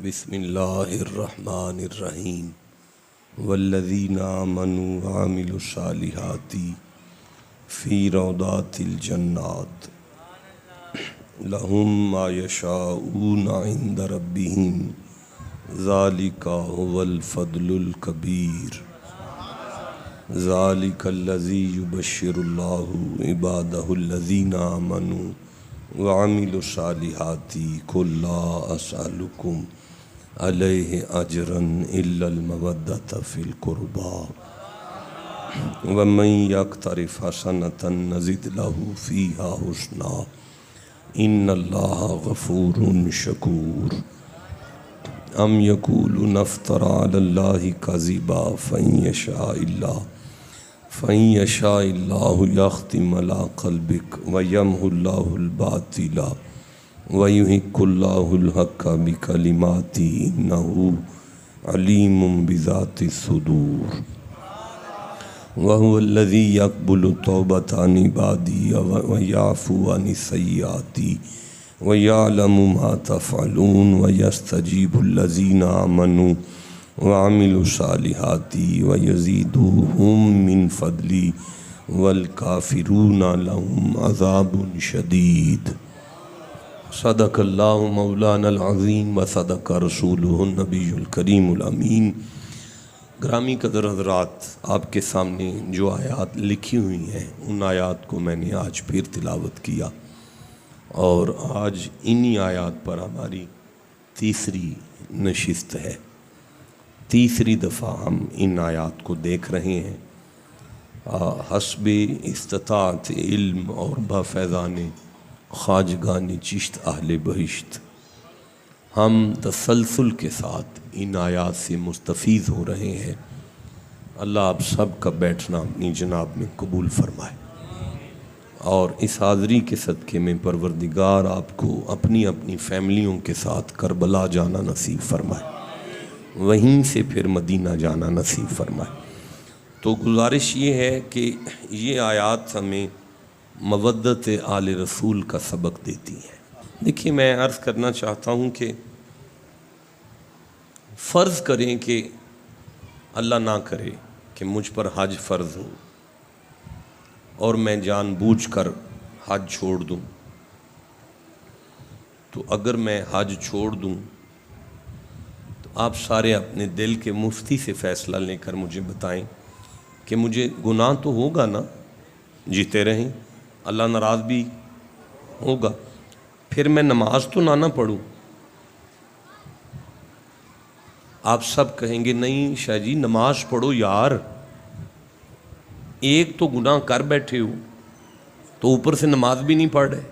बिस्मिल्लाहिर्रहमानिर्रहीम वल्लज़ीना आमनू वअमिलुस्सालिहाति फ़ी रौदातिल जन्नात लहुम मा यशाऊना इंदा रब्बिहिम ज़ालिका हुवल फ़द्लुल कबीर ज़ालिकल्लज़ी युबश्शिरुल्लाहु इबादहुल्लज़ीना आमनू वअमिलुस्सालिहाति कुल ला असअलुकुम अलैहि अजरन इल्लल मवद्दत फ़िल कुर्बा वमन यक़्तरिफ़ हसनतन नज़िद लहू फ़ीहा हुस्ना इन्नल्लाहा गफ़ूरुन शकूर। अम यक़ूलून अफ़्तरा अलल्लाहि कज़िबा फ़इन यशाइल्लाहु यख़्तिम अला क़ल्बिक व यम्हुल्लाहुल बातिला व युहिक्कुल्लाहुल हक़्क़ बिकलिमातिही इन्नहु अलीमुम बिज़ातिस सुदूर। व हुवल्लज़ी यक़्बुलु तौबता अन इबादी व याफ़ू अनिस सय्यिआति व यअलमु मा तफ़अलून व यस्तजीबुल्लज़ीना आमनू व अमिलुस्सालिहाति व यज़ीदुहुम मिन फ़द्लिही वल काफ़िरूना लहुम अज़ाबुन शदीद। सदक़ल्लाहु मौलानल अज़ीम व सदक़ रसूलुहुन नबियुल करीमुल अमीन। ग्रामी कदर हज़रात, आपके सामने जो आयात लिखी हुई हैं उन आयात को मैंने आज फिर तिलावत किया और आज इन्हीं आयात पर हमारी तीसरी नशिस्त है। तीसरी दफ़ा हम इन आयात को देख रहे हैं। हस्बे इस्तात इल्म और बफ़ैज़ान ख्वाजगान चिश्त अहले बहिश्त हम तसलसल के साथ इन आयात से मुस्तफ़ीज़ हो रहे हैं। अल्लाह आप सब का बैठना अपनी जनाब में कबूल फरमाए और इस हाज़री के सदक़े में परवरदिगार आपको अपनी अपनी फ़ैमिलियों के साथ करबला जाना नसीब फरमाए, वहीं से फिर मदीना जाना नसीब फरमाए। तो गुजारिश ये है कि ये आयात हमें मवद्दत आले रसूल का सबक देती है। देखिए, मैं अर्ज़ करना चाहता हूँ कि फ़र्ज़ करें कि अल्लाह ना करे कि मुझ पर हज फ़र्ज़ हो और मैं जानबूझकर हज छोड़ दूँ। तो अगर मैं हज छोड़ दूँ तो आप सारे अपने दिल के मुफ्ती से फ़ैसला लेकर मुझे बताएं कि मुझे गुनाह तो होगा ना, जीते रहें, अल्लाह नाराज़ भी होगा, फिर मैं नमाज तो ना पढ़ूँ। आप सब कहेंगे नहीं शाह जी नमाज पढ़ो यार, एक तो गुनाह कर बैठे हो तो ऊपर से नमाज भी नहीं पढ़ रहे,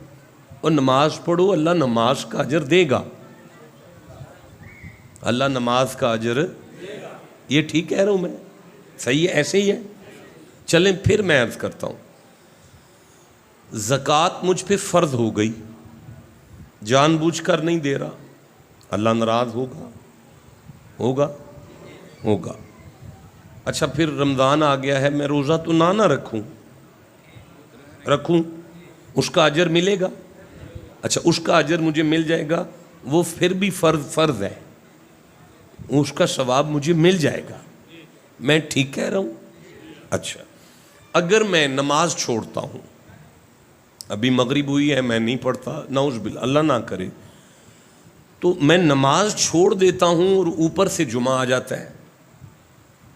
और नमाज पढ़ो, अल्लाह नमाज का अजर देगा, अल्लाह नमाज का अजर। ये ठीक कह रहा हूँ मैं? सही है, ऐसे ही है। चलें फिर मैं अर्ज़ करता हूँ, ज़कात मुझ पे फ़र्ज़ हो गई, जानबूझकर नहीं दे रहा, अल्लाह नाराज़ होगा? होगा? होगा। अच्छा, फिर रमज़ान आ गया है, मैं रोज़ा तो ना रखूँ, उसका अजर मिलेगा? अच्छा, उसका अजर मुझे मिल जाएगा, वो फिर भी फ़र्ज़ है, उसका सवाब मुझे मिल जाएगा। मैं ठीक कह रहा हूँ? अच्छा, अगर मैं नमाज छोड़ता हूँ, अभी मगरिब हुई है मैं नहीं पढ़ता, नाउज़ुबिल्लाह, अल्लाह ना करे, तो मैं नमाज छोड़ देता हूँ और ऊपर से जुमा आ जाता है,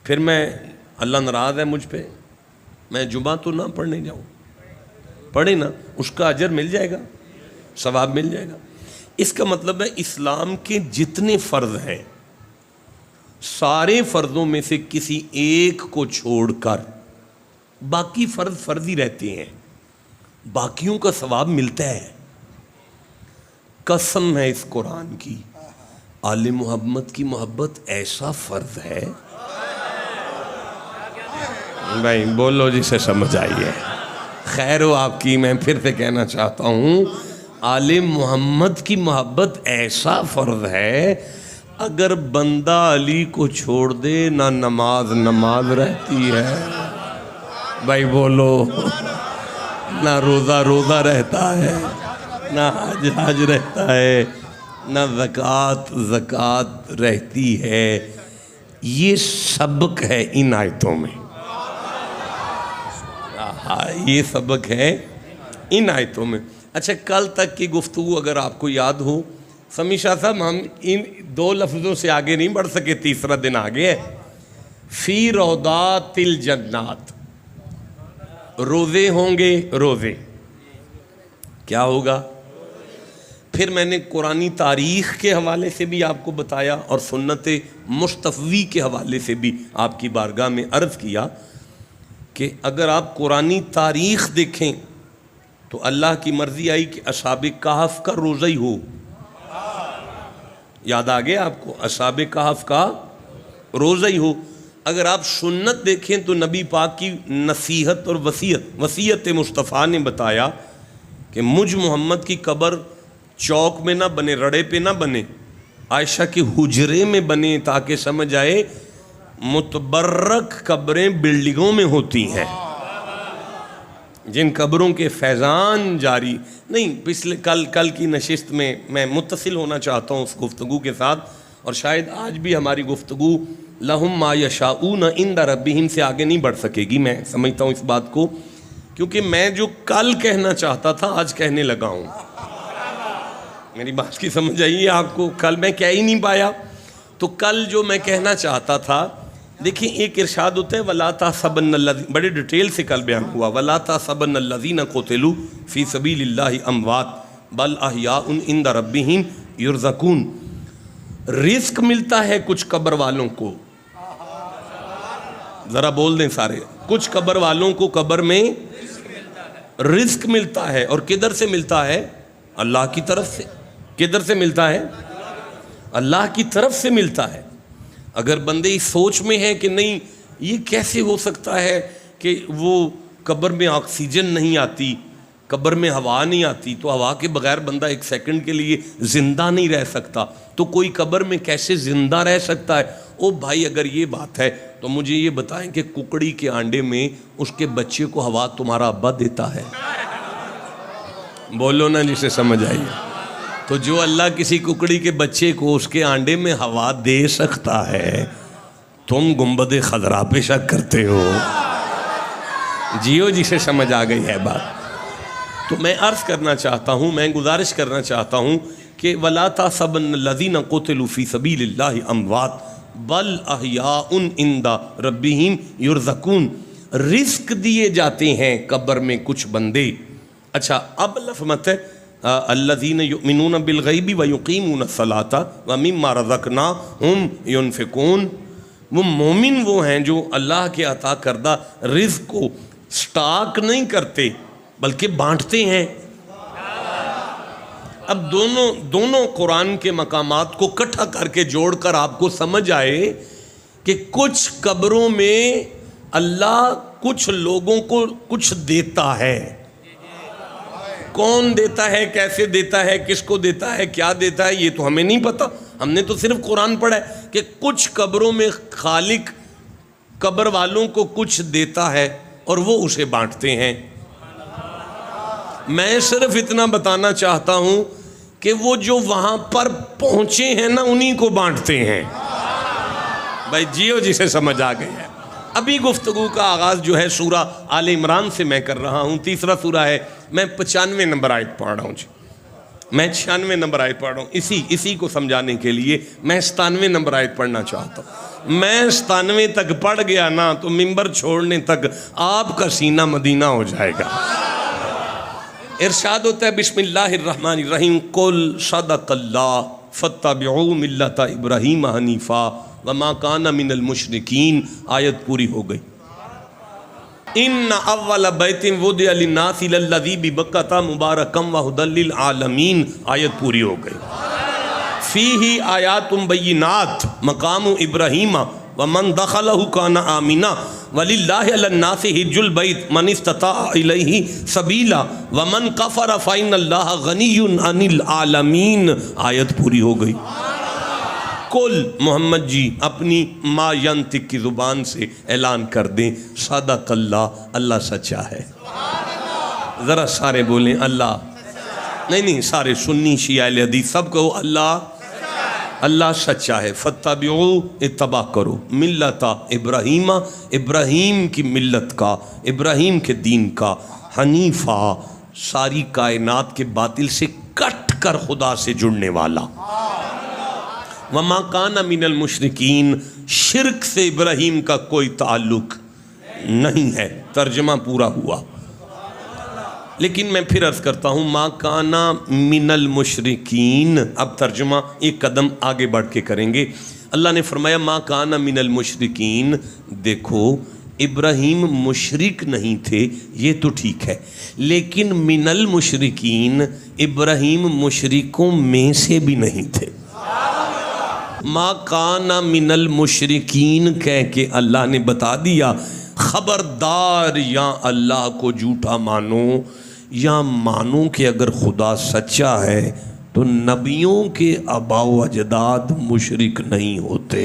फिर मैं, अल्लाह नाराज़ है मुझ पे, मैं जुमा तो ना पढ़ने जाऊँ? पढ़े ना, उसका अजर मिल जाएगा, सवाब मिल जाएगा। इसका मतलब है इस्लाम के जितने फ़र्ज़ हैं सारे फ़र्ज़ों में से किसी एक को छोड़कर बाकी फ़र्ज़ ही रहते हैं, बाकियों का सवाब मिलता है। कसम है इस कुरान की, आले मोहम्मद की मोहब्बत ऐसा फ़र्ज़ है, भाई बोलो जिसे समझ आई है, खैर हो आपकी। मैं फिर से कहना चाहता हूँ, आले मोहम्मद की मोहब्बत ऐसा फ़र्ज़ है, अगर बंदा अली को छोड़ दे ना नमाज रहती है, भाई बोलो, ना रोज़ा रहता है, ना हज रहता है, न ज़कात ज़कात रहती है। ये सबक है इन आयतों में। हाँ, ये सबक है इन आयतों में। अच्छा, कल तक की गुफ्तगू अगर आपको याद हो, समीशा साहब, हम इन दो लफ्ज़ों से आगे नहीं बढ़ सके, तीसरा दिन आगे है। फ़ी रौदातिल जन्नात, रोज़े होंगे, रोज़े क्या होगा। फिर मैंने कुरानी तारीख़ के हवाले से भी आपको बताया और सुन्नत मुस्तफ़वी के हवाले से भी आपकी बारगाह में अर्ज़ किया कि अगर आप कुरानी तारीख़ देखें तो अल्लाह की मर्ज़ी आई कि असहाबे कहफ़ का रोज़ा ही हो। याद आ गया आपको, असहाबे कहफ़ का रोज़ा ही हो। अगर आप सुन्नत देखें तो नबी पाक की नसीहत और वसीयत मुस्तफ़ा ने बताया कि मुझ मोहम्मद की कब्र चौक में ना बने, रड़े पे ना बने, आयशा के हुजरे में बने, ताकि समझ आए मुतबर्रक कब्रें बिल्डिंगों में होती हैं, जिन कब्रों के फैज़ान जारी नहीं। पिछले कल की नशिस्त में मैं मुत्तसिल होना चाहता हूँ उस गुफ्तगू के साथ, और शायद आज भी हमारी गुफ्तगू लहुम मा यशाऊन इंदा रब्बिहिम से आगे नहीं बढ़ सकेगी। मैं समझता हूँ इस बात को, क्योंकि मैं जो कल कहना चाहता था आज कहने लगा हूँ। मेरी बात की समझ आई है आपको? कल मैं कह ही नहीं पाया, तो कल जो मैं कहना चाहता था, देखिए एक इरशाद होता है वला तहसबन्नल्लज़ीना, बड़े डिटेल से कल बयान हुआ, वला तहसबन्नल्लज़ीना क़ुतिलू फ़ी सबीलिल्लाहि अमवात बल अहयाउन इंदा रब्बिहिम युरज़क़ून। रिस्क मिलता है कुछ कब्र वालों को, ज़रा बोल दें सारे, कुछ कब्र वालों को कब्र में रिस्क मिलता है। और किधर से मिलता है? अल्लाह की तरफ से। किधर से मिलता है? अल्लाह की तरफ से मिलता है। अगर बंदे इस सोच में है कि नहीं ये कैसे हो सकता है कि वो कब्र में ऑक्सीजन नहीं आती, कब्र में हवा नहीं आती, तो हवा के बगैर बंदा एक सेकंड के लिए ज़िंदा नहीं रह सकता, तो कोई कब्र में कैसे ज़िंदा रह सकता है? ओ भाई, अगर ये बात है तो मुझे ये बताएं कि कुकड़ी के अंडे में उसके बच्चे को हवा तुम्हारा अब्बा देता है? बोलो ना, जिसे समझ आई। तो जो अल्लाह किसी कुकड़ी के बच्चे को उसके अंडे में हवा दे सकता है, तुम गुंबद खजरा पे शक करते हो? जियो, जिसे समझ आ गई है बात। तो मैं अर्ज़ करना चाहता हूँ, मैं गुजारिश करना चाहता हूँ कि वला तहसबन्नल्लज़ीना क़ुतिलू फ़ी सबीलिल्लाहि अमवात बल अहयाउन इंदा रब्बिहिम युरज़क़ून। रिस्क दिए जाते हैं कब्र में कुछ बंदे। अच्छा, अब लफ़्ज़ है अल्लज़ीना युमिनून बिल गैबि व युक़ीमून सलाता व मिम्मा रज़क़नाहुम युनफ़िक़ून। वो मोमिन वो हैं जो अल्लाह के अता करदा रिज़्क़ को स्टॉक नहीं करते बल्कि बांटते हैं। अब दोनों कुरान के मकामात को इकट्ठा करके जोड़कर आपको समझ आए कि कुछ कब्रों में अल्लाह कुछ लोगों को कुछ देता है। कौन देता है, कैसे देता है, किसको देता है, क्या देता है, ये तो हमें नहीं पता। हमने तो सिर्फ कुरान पढ़ा है कि कुछ कब्रों में खालिक कब्र वालों को कुछ देता है और वो उसे बांटते हैं। मैं सिर्फ इतना बताना चाहता हूं कि वो जो वहां पर पहुंचे हैं ना, उन्हीं को बांटते हैं। भाई जियो, जिसे समझ आ गई है। अभी गुफ्तगू का आगाज़ जो है सूरा आले इमरान से मैं कर रहा हूँ। तीसरा सूरा है, मैं 95 नंबर आयत पढ़ रहा हूँ जी। मैं 96 नंबर आयत पढ़ रहा हूँ। इसी को समझाने के लिए मैं 97 नंबर आयत पढ़ना चाहता हूँ। मैं 97 तक पढ़ गया ना तो मिंबर छोड़ने तक आपका सीना मदीना हो जाएगा। इरशाद होता है बिस्मिल्लाहिर्रहमानिर्रहीम, कुल सदक़ल्लाह फत्तबिऊ मिल्लता इब्राहीम हनीफ़ा वमा काना मिनल मुशरिकीन। आयत पूरी हो गई। इन्ना अव्वल बैतिन वुदिअ लिन्नासि लल्लज़ी बिबक्कता मुबारकम व हुदल लिल आलमीन। आयत पूरी हो गई। फ़ीही आयातुम बय्यिनात मकामु इब्राहीम व मन दखलहु काना आमिना वलिल्लाहि अलन्नासि हिज्जुल बैत मन इस्तता इलैहि सबीला व मन कफ़र फ़इन्नल्लाह गनिय्युन अनिल आलमीन। आयत पूरी हो गई। कुल मोहम्मद जी अपनी मा यंतिक की ज़ुबान से ऐलान कर दें, सदक़ल्लाह, अल्लाह सच्चा है। ज़रा सारे बोलें अल्लाह नहीं नहीं, सारे सुन्नी शिया अहले हदीस सब कहो अल्लाह सच्चा है। फत्तबिऊ, इत्तबा करो, मिल्लता इब्राहीमा, इब्राहीम की मिल्लत का, इब्राहीम के दीन का, हनीफा, सारी कायनात के बातिल से कट कर खुदा से जुड़ने वाला, वमा काना मिनल मुशरिकीन, शिरक से इब्राहीम का कोई ताल्लुक नहीं है। तर्जमा पूरा हुआ। लेकिन मैं फिर अर्ज़ करता हूँ, मा काना मिनल मुशरिकीन। अब तर्जुमा एक कदम आगे बढ़ के करेंगे। अल्लाह ने फरमाया मा काना मिनल मुशरिकीन। देखो, इब्राहीम मुशरिक नहीं थे, ये तो ठीक है, लेकिन मिनल मुशरिकीन, इब्राहीम मुशरिकों में से भी नहीं थे। मा काना मिनल मुशरिकीन कह के अल्लाह ने बता दिया, खबरदार, या अल्लाह को झूठा मानो या मानो कि अगर खुदा सच्चा है तो नबियों के आबाओ अजदाद मुशरिक नहीं होते।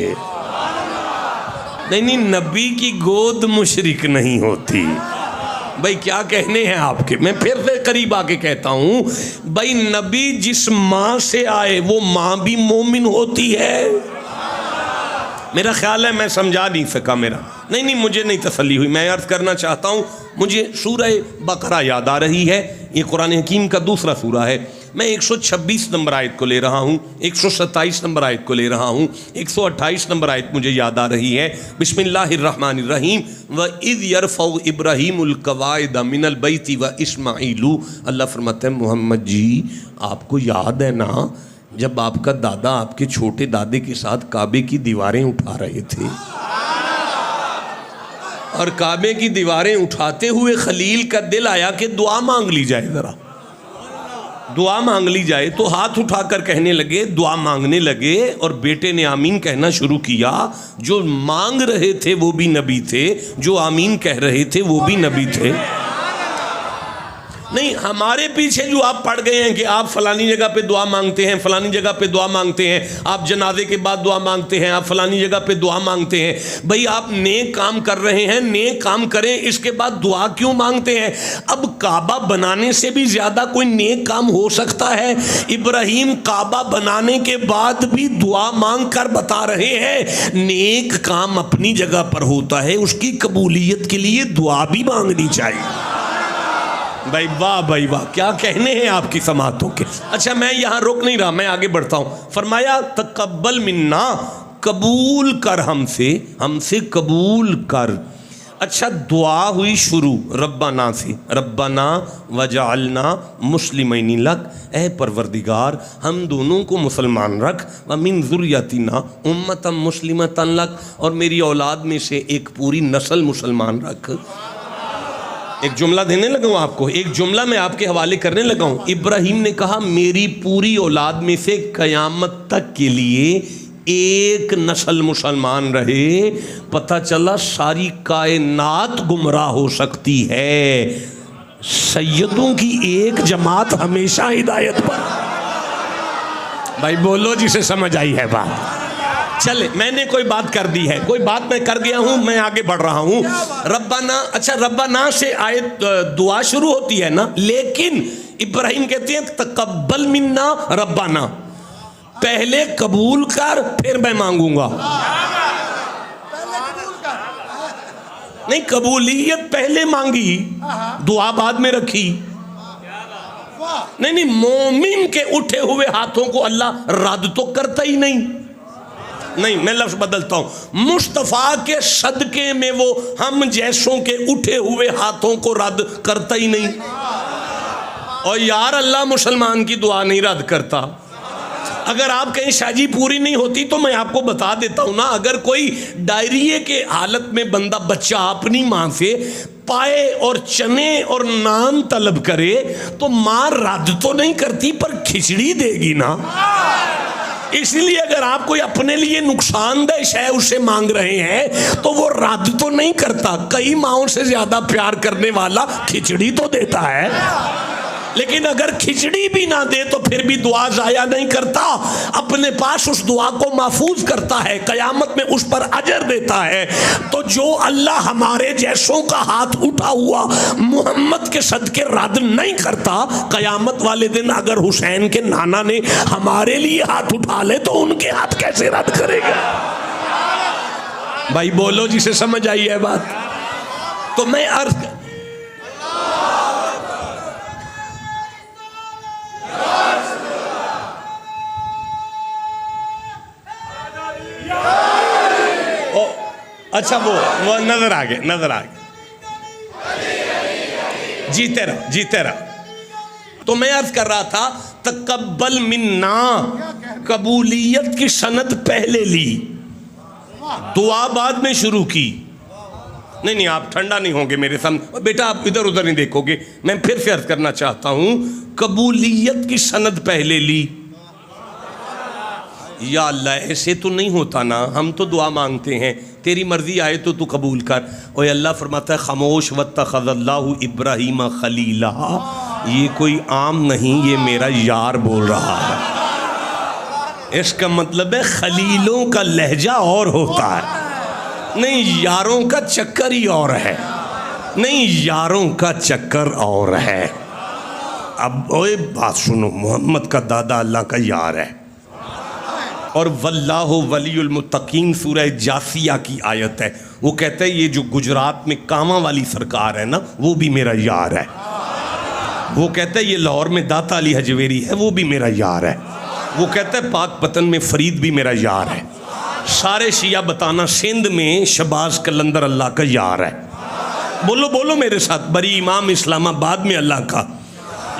नहीं, नबी की गोद मुशरिक नहीं होती। भाई क्या कहने हैं आपके? मैं फिर से करीब आके कहता हूँ, भाई नबी जिस माँ से आए वो माँ भी मोमिन होती है। मेरा ख्याल है मैं समझा नहीं सका। नहीं, मुझे नहीं तसल्ली हुई। मैं अर्ज़ करना चाहता हूँ, मुझे सूरह बकरा याद आ रही है। ये कुरान हकीम का दूसरा सूरा है। मैं 126 नंबर आयत को ले रहा हूँ, 127 नंबर आयत को ले रहा हूँ, 128 नंबर आयत मुझे याद आ रही है। बिस्मिल्लाहिर्रहमानिर्रहीम। व इज़ यरफ़उ इब्राहीमुल क़वाइद मिनल बैति व इस्माईलु। अल्लाह फरमाते हैं, मोहम्मद जी आपको याद है ना जब आपका दादा आपके छोटे दादे के साथ काबे की दीवारें उठा रहे थे, और काबे की दीवारें उठाते हुए खलील का दिल आया कि दुआ मांग ली जाए, ज़रा दुआ मांग ली जाए। तो हाथ उठाकर कहने लगे, दुआ मांगने लगे, और बेटे ने आमीन कहना शुरू किया। जो मांग रहे थे वो भी नबी थे, जो आमीन कह रहे थे वो भी नबी थे। नहीं, हमारे पीछे जो आप पड़ गए हैं कि आप फलानी जगह पे दुआ मांगते हैं, फलानी जगह पे दुआ मांगते हैं, आप जनाजे के बाद दुआ मांगते हैं, आप फलानी जगह पे दुआ मांगते हैं। भाई आप नेक काम कर रहे हैं, नेक काम करें, इसके बाद दुआ क्यों मांगते हैं? अब काबा बनाने से भी ज़्यादा कोई नेक काम हो सकता है? इब्राहीम काबा बनाने के बाद भी दुआ मांग कर बता रहे हैं, नेक काम अपनी जगह पर होता है, उसकी कबूलियत के लिए दुआ भी मांगनी चाहिए। भाई वाह, भाई वाह, क्या कहने हैं आपकी समातों के। अच्छा, मैं यहाँ रुक नहीं रहा, मैं आगे बढ़ता हूँ। फरमाया तकब्बल मिन्ना, कबूल कर हमसे कबूल कर। अच्छा, दुआ हुई शुरू रब्बाना से, रब्बाना वजअलना मुस्लिमैनि लक, ए परवरदिगार हम दोनों को मुसलमान रख, व मिन ज़ुर्रियतिना उम्मतन मुस्लिमतन लक, और मेरी औलाद में से एक पूरी नस्ल मुसलमान रख। एक जुमला देने लगा हूँ आपको, एक जुमला मैं आपके हवाले करने लगा हूँ। इब्राहीम ने कहा मेरी पूरी औलाद में से कयामत तक के लिए एक नस्ल मुसलमान रहे। पता चला सारी कायनात गुमराह हो सकती है, सैयदों की एक जमात हमेशा हिदायत पर। भाई बोलो जिसे समझ आई है बात। चले, मैंने कोई बात कर दी है, कोई बात मैं कर गया हूं, मैं आगे बढ़ रहा हूं। रब्बाना, अच्छा रब्बाना से आयत दुआ शुरू होती है ना, लेकिन इब्राहीम कहते हैं तकब्बल मिन्ना रब्बाना, पहले कबूल कर फिर मैं मांगूंगा। नहीं, कबूलियत पहले मांगी, दुआ बाद में रखी। नहीं, मोमिन के उठे हुए हाथों को अल्लाह रद्द तो करता ही नहीं। मैं लफ्ज बदलता हूं, मुस्तफा के सदके में वो हम जैसों के उठे हुए हाथों को रद्द करता ही नहीं। और यार अल्लाह मुसलमान की दुआ नहीं रद्द करता। अगर आप कहीं शादी पूरी नहीं होती तो मैं आपको बता देता हूं ना, अगर कोई डायरिये के हालत में बंदा बच्चा अपनी माँ से पाए और चने और नान तलब करे तो माँ रद्द तो नहीं करती पर खिचड़ी देगी ना। इसलिए अगर आप कोई अपने लिए नुकसानदेह शय उसे मांग रहे हैं तो वो रद्द तो नहीं करता। कई माओं से ज्यादा प्यार करने वाला खिचड़ी तो देता है। लेकिन अगर खिचड़ी भी ना दे तो फिर भी दुआ जाया नहीं करता, अपने पास उस दुआ को महफूज करता है, कयामत में उस पर अजर देता है। तो जो अल्लाह हमारे जैसों का हाथ उठा हुआ मोहम्मद के सदके रद्द नहीं करता, कयामत वाले दिन अगर हुसैन के नाना ने हमारे लिए हाथ उठा ले तो उनके हाथ कैसे रद्द करेगा? भाई बोलो जिसे समझ आई है बात। तो मैं अर्ज अच्छा वो नजर आ गए, नजर आ गए। जीते रहो, जीते रहो। तो मैं अर्ज कर रहा था तकब्बल मिन्ना, कबूलियत की सनद पहले ली, दुआ बाद में शुरू की। नहीं नहीं आप ठंडा नहीं होंगे मेरे सामने, बेटा आप इधर उधर नहीं देखोगे। मैं फिर से अर्ज करना चाहता हूं, कबूलियत की सनद पहले ली। या अल्लाह ऐसे तो नहीं होता ना, हम तो दुआ मांगते हैं, तेरी मर्जी आए तो तू कबूल कर। और अल्लाह फरमाता है खामोश वत्तखज़ल्लाहु इब्राहीम खलीला, ये कोई आम नहीं, ये मेरा यार बोल रहा है। इसका मतलब है खलीलों का लहजा और होता है, नहीं यारों का चक्कर ही और है, नहीं यारों का चक्कर और है। अब ओए बात सुनो, मोहम्मद का दादा अल्लाह का यार है, और वल्लाहु वलियुल मुत्तकीन सूरह जासिया की आयत है। वो कहते हैं ये जो गुजरात में कामा वाली सरकार है ना, वो भी मेरा यार है। वो कहते हैं ये लाहौर में दाता अली हजवेरी है, वो भी मेरा यार है। वो कहते हैं पाकपतन में फरीद भी मेरा यार है। सारे शिया बताना सिंध में शबाज कलंदर अल्लाह का यार है। बोलो बोलो मेरे साथ, बरी इमाम इस्लामाबाद में अल्लाह का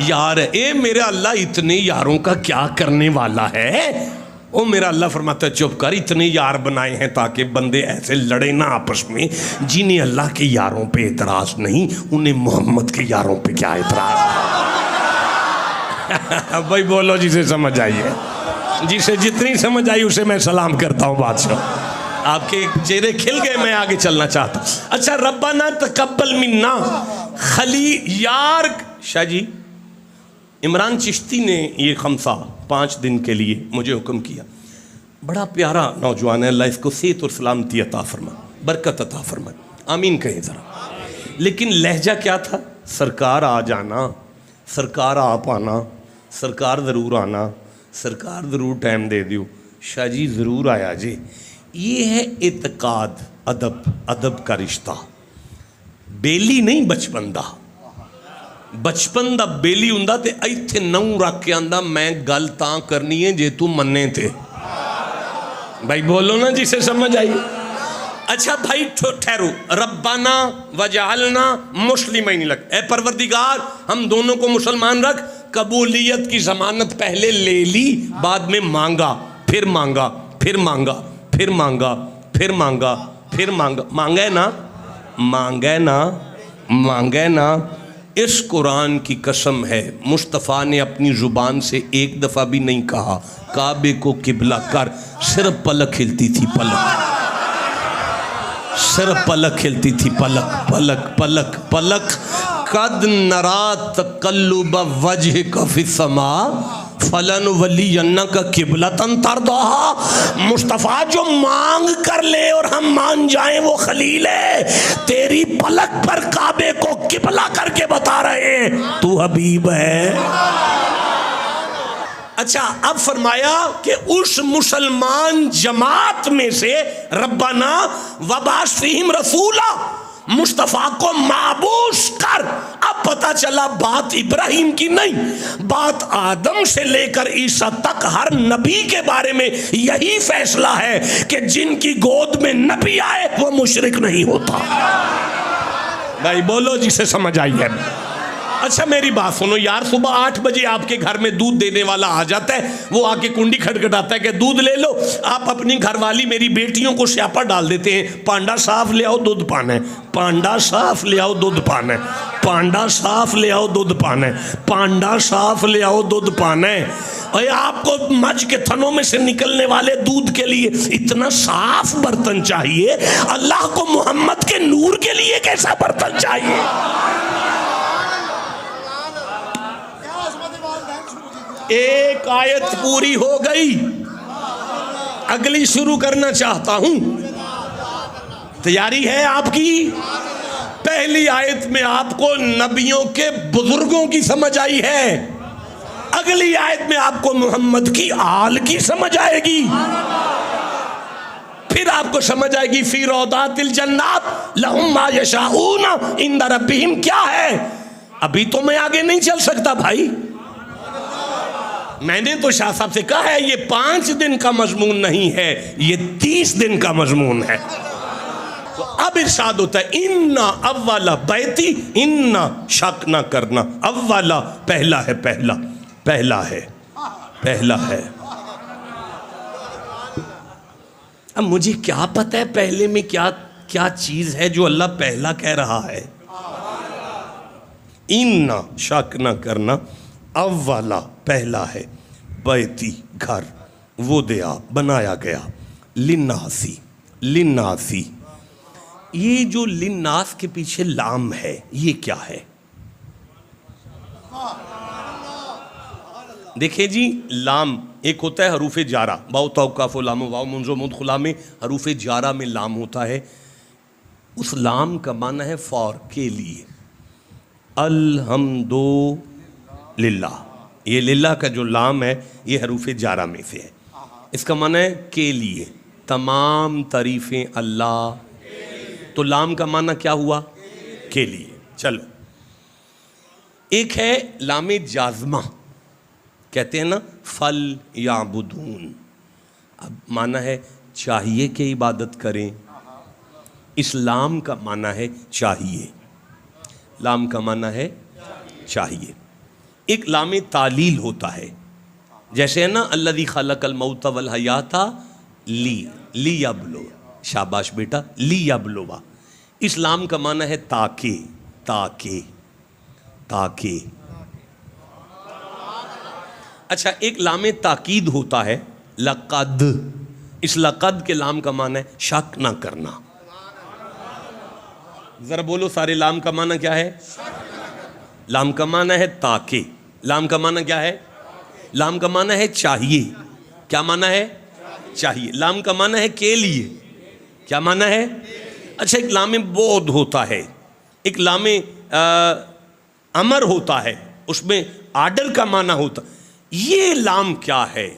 यार है। ए मेरा अल्लाह इतने यारों का क्या करने वाला है? ओ मेरा अल्लाह फरमाता है चुप कर, इतने यार बनाए हैं ताकि बंदे ऐसे लड़े ना आपस में, जिन्हें अल्लाह के यारों पे एतराज नहीं, उन्हें मोहम्मद के यारों पे क्या एतराज? भाई बोलो जिसे समझ आई है, जिसे जितनी समझ आई उसे मैं सलाम करता हूँ। बादशाह आपके चेहरे खिल गए, मैं आगे चलना चाहता। अच्छा, रब्बाना तकब्बल मिन्ना खली यार। शाह जी इमरान चिश्ती ने ये खमसा 5 दिन के लिए मुझे हुक्म किया। बड़ा प्यारा नौजवान है, अल्लाह इसको सेहत और सलामती अता फरमा, बरकत अता फरमा, आमीन कहें ज़रा। लेकिन लहजा क्या था? सरकार आ जाना, सरकार आ पाना, सरकार ज़रूर आना, सरकार ज़रूर टाइम दे दियो, शाह जी ज़रूर आया जी। ये है एतकाद, अदब, अदब का रिश्ता। बेली नहीं बचपन दा, बचपन दा बेली हुंदा ते इत्थे नऊ रख के आंदा मैं गल तां करनी है जे तू मन्ने ते। भाई बोलो ना जिसे समझ आई। अच्छा भाई ठहरो, रब्बाना वजअलना मुस्लिमैन लक, ए परवरदिगार हम दोनों को मुसलमान रख। कबूलियत की जमानत पहले ले ली, बाद में मांगा, फिर मांगा, फिर मांगा, फिर मांगा, फिर मांगा, फिर मांगा। मांगे ना, मांगे ना, मांगे ना। इस कुरान की कसम है, मुस्तफ़ा ने अपनी ज़ुबान से एक दफ़ा भी नहीं कहा काबे को किबला कर, सिर्फ पलक हिलती थी, पलक, सिर्फ पलक हिलती थी, पलक पलक पलक पलक। कद नरा तकल्लुब वजहिका फिस्समा फलन वलियन्ना का किबलतन तरदहा। मुस्तफ़ा जो मांग कर ले और हम मान जाएं वो खलील है। तेरी पलक पर काबे को किबला करके बता रहे तू हबीब है। अच्छा, अब फरमाया कि उस मुसलमान जमात में से रब्बाना वबास फीहिम रसूला, मुस्तफ़ा को माबूस कर। अब पता चला बात इब्राहिम की नहीं, बात आदम से लेकर ईसा तक हर नबी के बारे में यही फैसला है कि जिनकी गोद में नबी आए वो मुशरिक नहीं होता। भाई बोलो जिसे समझ आई है। अच्छा मेरी बात सुनो यार, सुबह 8 बजे आपके घर में दूध देने वाला आ जाता है, वो आके कुंडी खटखटाता है कि दूध ले लो। आप अपनी घरवाली मेरी बेटियों को स्यापा डाल देते हैं, पांडा साफ ले आओ दूध पाना है, पांडा साफ ले आओ दूध पाना है, पांडा साफ ले आओ दूध पाना है, पांडा साफ ले आओ दूध पाना है। और आपको मज के थनों में से निकलने वाले दूध के लिए इतना साफ बर्तन चाहिए, अल्लाह को मोहम्मद के नूर के लिए कैसा बर्तन चाहिए? एक आयत पूरी हो गई, अगली शुरू करना चाहता हूं। तैयारी है आपकी? पहली आयत में आपको नबियों के बुजुर्गों की समझ आई है, अगली आयत में आपको मोहम्मद की आल की समझ आएगी। फिर आपको समझ आएगी फी रौदातिल जन्नात लहुम मा यशाऊन इंदा रब्बिहिम क्या है। अभी तो मैं आगे नहीं चल सकता भाई, मैंने तो शाह साहब से कहा है ये 5 दिन का मजमून नहीं है, ये 30 दिन का मजमून है। तो अब इरशाद होता है इन्ना अव्वला बैती, इन्ना शक ना करना, अव्वला पहला है, पहला पहला है, पहला है। अब मुझे क्या पता है पहले में क्या क्या चीज है जो अल्लाह पहला कह रहा है। इन्ना शक ना करना, अव्वला पहला है, बैती घर, वो दिया बनाया गया, लिन्नासी, लिन्नासी। ये जो लिन्नास के पीछे लाम है ये क्या है? देखिए जी, लाम एक होता है हरूफ जारा, बाउ तौकाफो लाम वाव मुंजो मुदखुला में हरूफ जारा में लाम होता है। उस लाम का माना है फॉर, के लिए। अल्हम्दु लिल्लाह, ये लिल्लाह का जो लाम है ये हरूफ जारा में से है। इसका माना है के लिए, तमाम तारीफें अल्लाह। तो लाम का माना क्या हुआ? के लिए। चलो, एक है लामे जाज़मा, कहते हैं ना फल याबुदून, अब माना है चाहिए कि इबादत करें। इस्लाम का माना है चाहिए, लाम का माना है चाहिए। एक लामे तालील होता है, जैसे है ना अल्लज़ी खलक़ल मौत वल हयाता ली यब्लो, शाबाश बेटा, ली यब्लोवा। इस्लाम का माना है ताके, ताके, ताके। अच्छा, एक लामे ताकीद होता है लक़द, इस लक़द के लाम का माना है शक ना करना। जरा बोलो सारे, लाम का माना क्या है? लाम का माना है ताके, लाम का माना क्या है? लाम का माना है चाहिए, क्या माना है? चाहिए। लाम का माना है के लिए, क्या माना है? अच्छा, एक लामे बोध होता है, एक लामे अमर होता है, उसमें आर्डर का माना होता। ये लाम क्या है?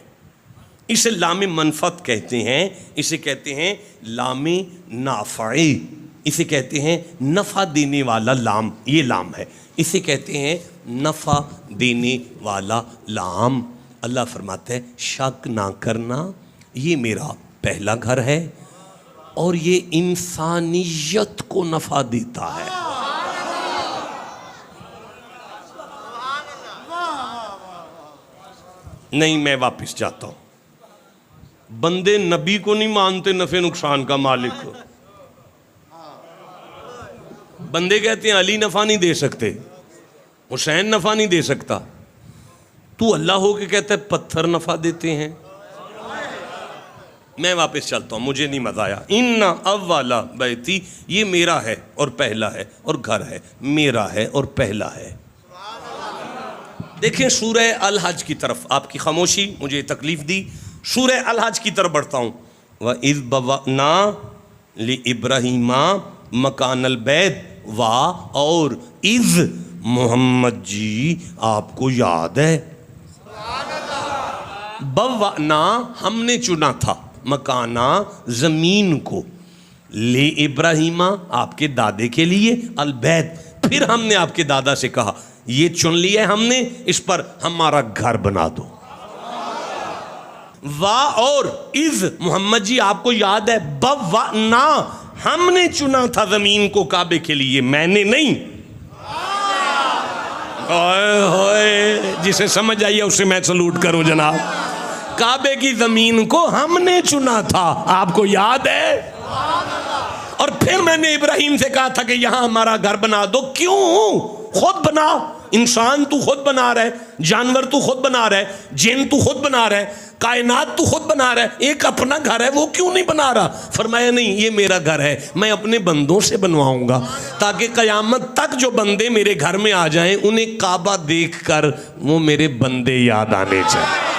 इसे लामे मनफत कहते हैं, इसे कहते हैं लामे नाफ़े, इसे कहते हैं नफ़ा देने वाला लाम। ये लाम है, इसे कहते हैं नफ़ा देने वाला लाम। अल्लाह फरमाता है शक ना करना, ये मेरा पहला घर है और ये इंसानियत को नफ़ा देता है। नहीं, मैं वापस जाता हूं। बंदे नबी को नहीं मानते नफे नुकसान का मालिक को। बंदे कहते हैं अली नफा नहीं दे सकते, हुसैन नफा नहीं दे सकता। तू अल्लाह हो के कहता है पत्थर नफा देते हैं। मैं वापस चलता हूं, मुझे नहीं मजा आया। इन्ना अव्वला बैती, ये मेरा है और पहला है, और घर है, मेरा है और पहला है। देखें सूरह अल हज की तरफ, आपकी खामोशी मुझे तकलीफ दी। सूरह अल हज की तरफ बढ़ता हूँ। व इज़ बवअना लि इब्राहीमा मकानल बैत, वाह, और इज़ मोहम्मद जी आपको याद है, बवअना हमने चुना था, मकाना ज़मीन को, ले इब्राहीमा आपके दादे के लिए, अल बैत फिर हमने आपके दादा से कहा ये चुन लिया हमने, इस पर हमारा घर बना दो। वाह, और इज़ मोहम्मद जी आपको याद है, बवअना हमने चुना था जमीन को काबे के लिए, मैंने नहीं। ओए होए, जिसे समझ आई है उसे मैं सलूट करूं जनाब। काबे की जमीन को हमने चुना था, आपको याद है। और फिर मैंने इब्राहिम से कहा था कि यहां हमारा घर बना दो। क्यों? खुद बना, इंसान तू खुद बना रहा है, जानवर तू खुद बना रहा है, जिन तू खुद बना रहा है, कायनात तू खुद बना रहा है, एक अपना घर है वो क्यों नहीं बना रहा? फरमाया नहीं, ये मेरा घर है, मैं अपने बंदों से बनवाऊंगा ताकि कयामत तक जो बंदे मेरे घर में आ जाएं उन्हें काबा देखकर वो मेरे बंदे याद आने चाहिए।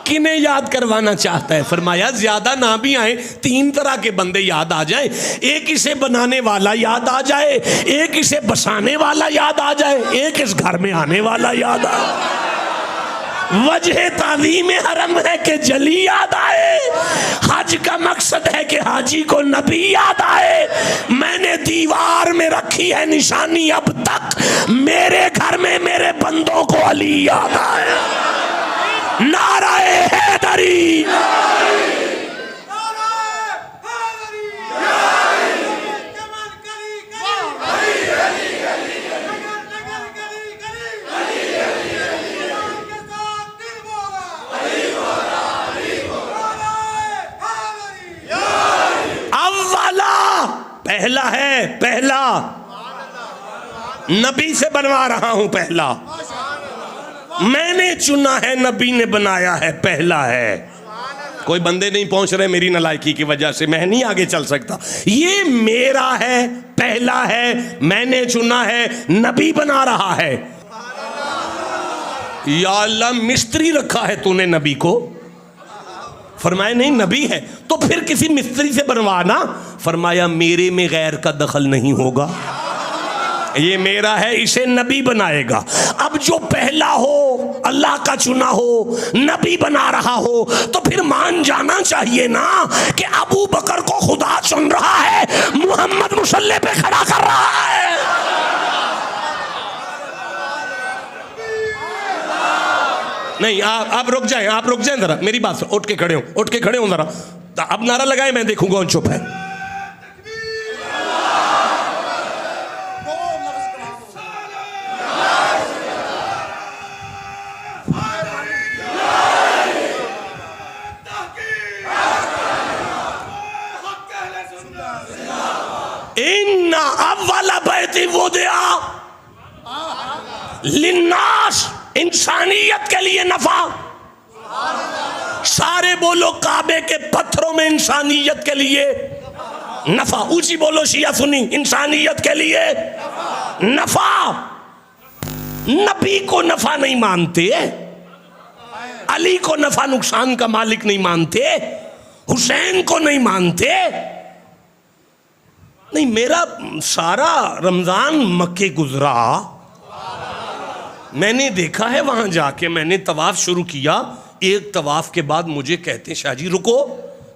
किन्हें याद करवाना चाहता है? फरमाया ज्यादा ना भी आए, 3 तरह के बंदे याद आ जाए। एक इसे बनाने वाला याद आ जाए, एक इसे बसाने वाला याद आ जाए, एक इस घर में आने वाला याद आ जाए। वजह ताज़ीम हरम है कि जली याद आए, हज का मकसद है कि हाजी को नबी याद आए। मैंने दीवार में रखी है निशानी, अब तक मेरे घर में मेरे बंदों को अली याद आए। नाराए हैदरी, अव्वला पहला है, पहला नबी से बनवा रहा हूं, पहला मैंने चुना है, नबी ने बनाया है, पहला है। कोई बंदे नहीं पहुंच रहे मेरी नालायकी की वजह से, मैं नहीं आगे चल सकता। ये मेरा है, पहला है, मैंने चुना है, नबी बना रहा है। या अल्लाह, मिस्त्री रखा है तूने नबी को? फरमाया नहीं, नबी है तो फिर किसी मिस्त्री से बनवाना। फरमाया मेरे में गैर का दखल नहीं होगा, ये मेरा है, इसे नबी बनाएगा। अब जो पहला हो, अल्लाह का चुना हो, नबी बना रहा हो, तो फिर मान जाना चाहिए ना कि अबू बकर को खुदा चुन रहा है, मोहम्मद मुसल्ले पे खड़ा कर रहा है। नहीं, आप रुक जाएं, आप रुक जाएं जरा, मेरी बात सुन, उठ के खड़े हो, उठ के खड़े हो जरा। अब नारा लगाए, मैं देखूंगा कौन चुप है। इन्ना अव्वला बैती वुदिआ लिन्नास, इंसानियत के लिए नफा। सारे बोलो काबे के पत्थरों में इंसानियत के लिए नफा। ऊंची बोलो शिया सुन्नी, इंसानियत के लिए नफा। नबी को नफा नहीं मानते, अली को नफा नुकसान का मालिक नहीं मानते, हुसैन को नहीं मानते। नहीं, मेरा सारा रमजान मक्के गुजरा, मैंने देखा है वहां जाके, मैंने तवाफ शुरू किया, एक तवाफ के बाद मुझे कहते शाह जी रुको।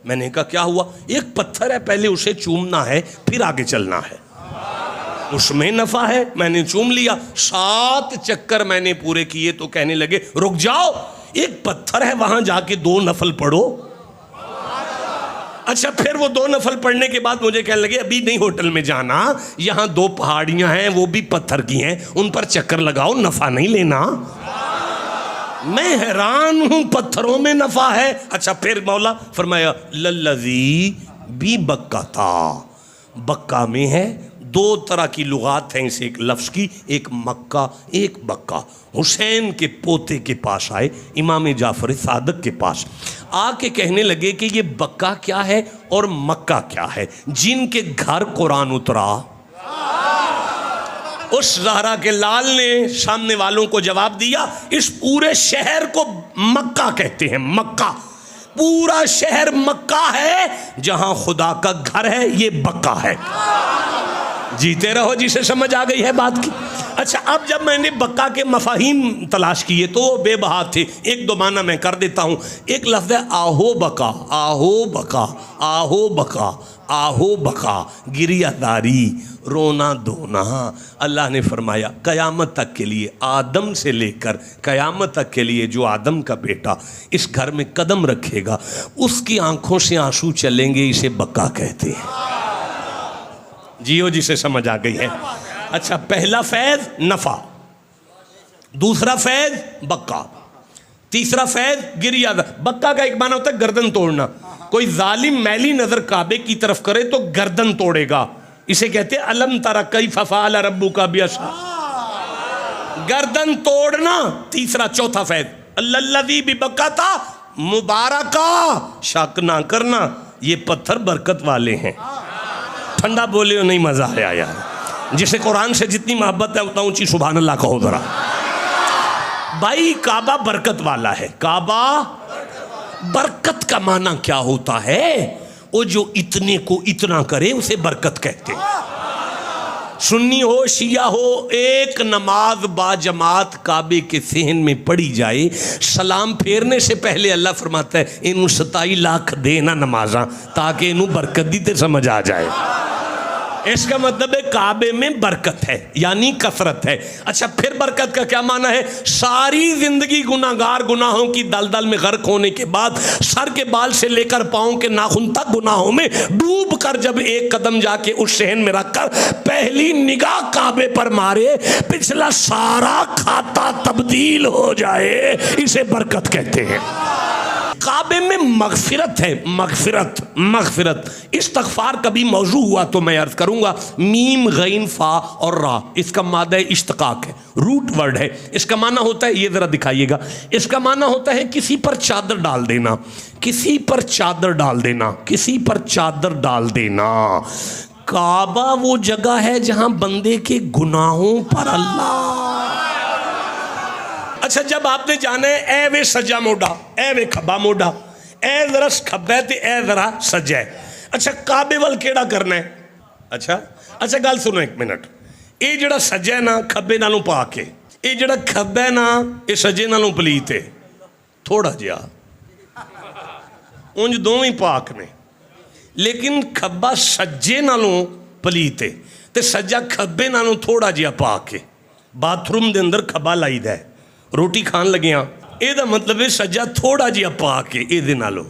मैंने कहा क्या हुआ? एक पत्थर है, पहले उसे चूमना है फिर आगे चलना है, उसमें नफा है। मैंने चूम लिया, 7 चक्कर मैंने पूरे किए तो कहने लगे रुक जाओ, एक पत्थर है वहां जाके 2 नफल पढ़ो। अच्छा, फिर वो 2 नफल पढ़ने के बाद मुझे कहने लगे अभी नहीं होटल में जाना, यहाँ 2 पहाड़ियां हैं वो भी पत्थर की हैं, उन पर चक्कर लगाओ, नफा नहीं लेना। मैं हैरान हूं, पत्थरों में नफा है। अच्छा, फिर मौला फरमाया लल्लज़ी बी बक्का था, बक्का में है। 2 तरह की लुगात हैं इस एक लफ्ज़ की, एक मक्का एक बक्का। हुसैन के पोते के पास आए, इमाम जाफर सादक के पास आके कहने लगे कि ये बक्का क्या है और मक्का क्या है, जिनके घर कुरान उतरा। उस ज़हरा के लाल ने सामने वालों को जवाब दिया, इस पूरे शहर को मक्का कहते हैं, मक्का। पूरा शहर मक्का है, जहां खुदा का घर है ये बक्का है। जीते रहो, जिसे समझ आ गई है बात की। अच्छा, अब जब मैंने बक्का के मफाहिम तलाश किए तो वो बेबहा थे। एक 2 माना मैं कर देता हूँ। एक लफ्ज़ है आहो बका, आहो बका, आहो बका, आहो बका, गिरियादारी, रोना धोना। अल्लाह ने फरमाया क़यामत तक के लिए, आदम से लेकर क़यामत तक के लिए जो आदम का बेटा इस घर में कदम रखेगा उसकी आंखों से आंसू चलेंगे, इसे बक्का कहते हैं। जियो, जिसे समझ आ गई है। अच्छा, पहला फैज़ नफा, दूसरा फैज़ बक्का, तीसरा फैज़ गिरिया। बक्का का एक माना होता है गर्दन तोड़ना। कोई जालिम मैली नजर काबे की तरफ करे तो गर्दन तोड़ेगा, इसे कहते हैं अलम तरा कैफ़ फ़अल रब्बुका बिअस्हाब। गर्दन तोड़ना तीसरा चौथा फैज, अल्लज़ी बिबक्का मुबारका, शक ना करना ये पत्थर बरकत वाले हैं। ठंडा बोले हो नहीं, मजा आया यार। जिसे कुरान से जितनी मोहब्बत है उतना ऊंची सुभान अल्लाह कहो जरा। भाई काबा बरकत वाला है। काबा बरकत का माना क्या होता है? वो जो इतने को इतना करे उसे बरकत कहते हैं। सुन्नी हो शिया हो, एक नमाज बाजमात काबे के सहन में पढ़ी जाए, सलाम फेरने से पहले अल्लाह फरमाता है इनू 27 लाख देना नमाजा ताकि इनू बरकत दी ते समझ आ जाए। इसका मतलब है काबे में बरकत है, यानी कसरत है। अच्छा, फिर बरकत का क्या माना है? सारी जिंदगी गुनाहगार गुनाहों की दलदल में गर्क होने के बाद सर के बाल से लेकर पांव के नाखून तक गुनाहों में डूब कर जब एक कदम जाके उस सहन में रखकर पहली निगाह काबे पर मारे, पिछला सारा खाता तब्दील हो जाए, इसे बरकत कहते हैं। काबे में मगफिरत है, मगफिरत मगफिरत। इस्तगफार कभी मौजू हुआ तो मैं अर्ज करूंगा, मीम गैन फा और रा इसका मादा इश्तिकाक है, रूट वर्ड है। इसका माना होता है, ये जरा दिखाइएगा, इसका माना होता है किसी पर चादर डाल देना, किसी पर चादर डाल देना, किसी पर चादर डाल देना। काबा वो जगह है जहां बंदे के गुनाहों पर अल्लाह। अच्छा, जब आपने जाना है ए वे सज्जा मोड़ा, ए वे खब्बा मोड़ा, ए जरा खब्बा ते ए जरा सज्जा है। अच्छा, काबे वाल केड़ा करना है? अच्छा अच्छा, गल सुनो एक मिनट। ये जड़ा सज्जा है ना खब्बे नालों पा के, ये जड़ा खब्बा है ना ये सज्जे नालों पलीत है थोड़ा जिहा, उंज दोवें पाक ने, लेकिन खब्बा सज्जे नालों पलीत है ते सज्जा खब्बे नालों थोड़ा जिहा पा के। बाथरूम के अंदर खब्बा लाईदा है, रोटी खान लगिया, ਇਹਦਾ मतलब है सज्जा थोड़ा जिहा पा के ਇਹਦੇ नालों,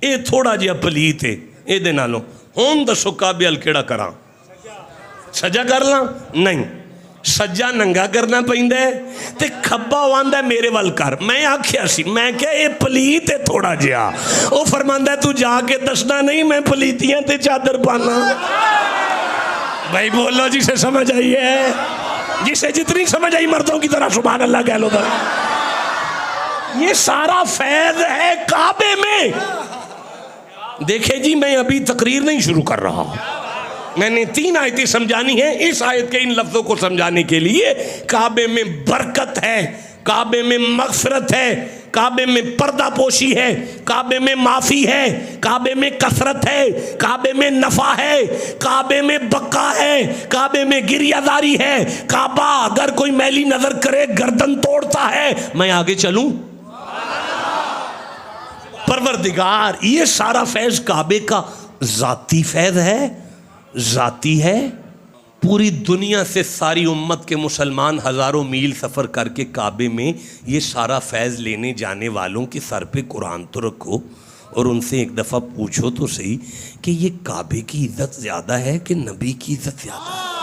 ये थोड़ा जिहा पलीत है ਇਹਦੇ नालों। हुण दसो काबे अल केड़ा करा? सज्जा कर ला? नहीं, सज्जा नंगा करना पैंदा है ते खब्बा आंदा मेरे वल कर। मैं आख्या सी, मैं क्या ये पलीत है थोड़ा जिहा, वो फरमांदा तू जाके दसना नहीं मैं पलीतियां ते चादर पाना। भाई बोलो जिसे समझ आई है, जिसे जितनी समझ आई मर्दों की तरह सुभान अल्लाह कह लो। ये सारा फैज है काबे में। देखे जी, मैं अभी तकरीर नहीं शुरू कर रहा, मैंने 3 आयतें समझानी है। इस आयत के इन लफ्जों को समझाने के लिए काबे में बरकत है, काबे में मगफिरत है, काबे में पर्दा पोशी है, काबे में माफी है, काबे में कसरत है, काबे में नफा है, काबे में बक्का है, काबे में गिरियादारी है। काबा अगर कोई मैली नजर करे गर्दन तोड़ता है। मैं आगे चलूं? परवरदिगार, ये सारा फैज काबे का जाती फैज है, जाती है। पूरी दुनिया से सारी उम्मत के मुसलमान हज़ारों मील सफ़र करके काबे में ये सारा फैज़ लेने जाने वालों के सर पे कुरान तो रखो और उनसे एक दफ़ा पूछो तो सही कि ये काबे की इज़्ज़त ज़्यादा है कि नबी की इज़्ज़त ज़्यादा है?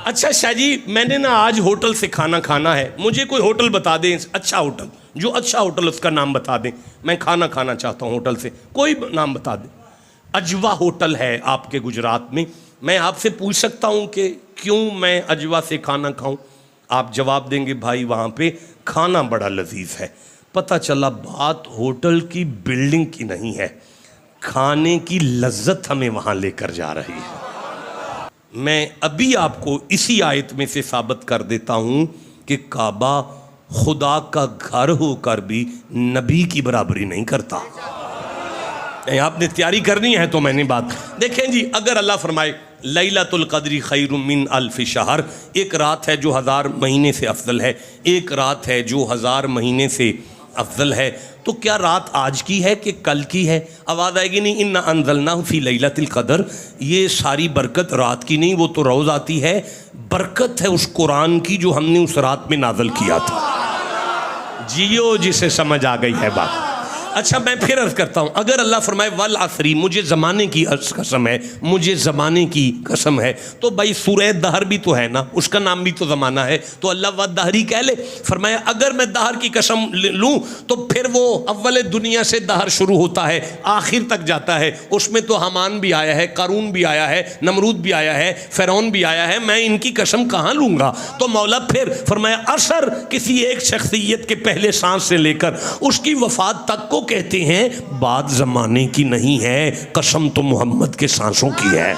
अच्छा शाह जी, मैंने ना आज होटल से खाना खाना है, मुझे कोई होटल बता दें, अच्छा होटल, जो अच्छा होटल उसका नाम बता दें, मैं खाना खाना चाहता हूँ होटल से, कोई नाम बता दें। अजवा होटल है आपके गुजरात में, मैं आपसे पूछ सकता हूं कि क्यों मैं अजवा से खाना खाऊं? आप जवाब देंगे भाई वहां पे खाना बड़ा लजीज है। पता चला बात होटल की बिल्डिंग की नहीं है, खाने की लज्जत हमें वहां लेकर जा रही है। मैं अभी आपको इसी आयत में से साबित कर देता हूं कि काबा खुदा का घर होकर भी नबी की बराबरी नहीं करता। आपने तैयारी करनी है तो मैंने बात देखें जी। अगर अल्लाह फरमाए लैलतुल क़द्री खैरुम मिन अल्फ़ि शहर, एक रात है जो 1000 महीने से अफजल है, एक रात है जो 1000 महीने से अफजल है, तो क्या रात आज की है कि कल की है? आवाज़ आएगी नहीं, इन्ना अंज़लनाहु फ़ी लैलतिल क़द्र, ये सारी बरकत रात की नहीं, वो तो रोज़ आती है। बरकत है उस कुरान की जो हमने उस रात में नाज़िल किया था। जियो जिसे समझ आ गई है बात। अच्छा मैं फिर अर्ज करता हूँ, अगर अल्लाह फरमाए वल आसरी, मुझे ज़माने की कसम है, मुझे ज़माने की कसम है, तो भाई सूरह दहर भी तो है ना, उसका नाम भी तो ज़माना है, तो अल्लाह व दहरी कह ले। फरमाया अगर मैं दहर की कसम लूँ तो फिर वो अव्वल दुनिया से दहर शुरू होता है, आखिर तक जाता है, उसमें तो हमान भी आया है, कारून भी आया है, नमरूद भी आया है, फ़िरौन भी आया है, मैं इनकी कसम कहाँ लूँगा। तो मौला फिर फरमाया असर किसी एक शख्सियत के पहले सांस से लेकर उसकी वफात तक को कहते हैं, बात ज़माने की नहीं है, कसम तो मोहम्मद के सांसों की है।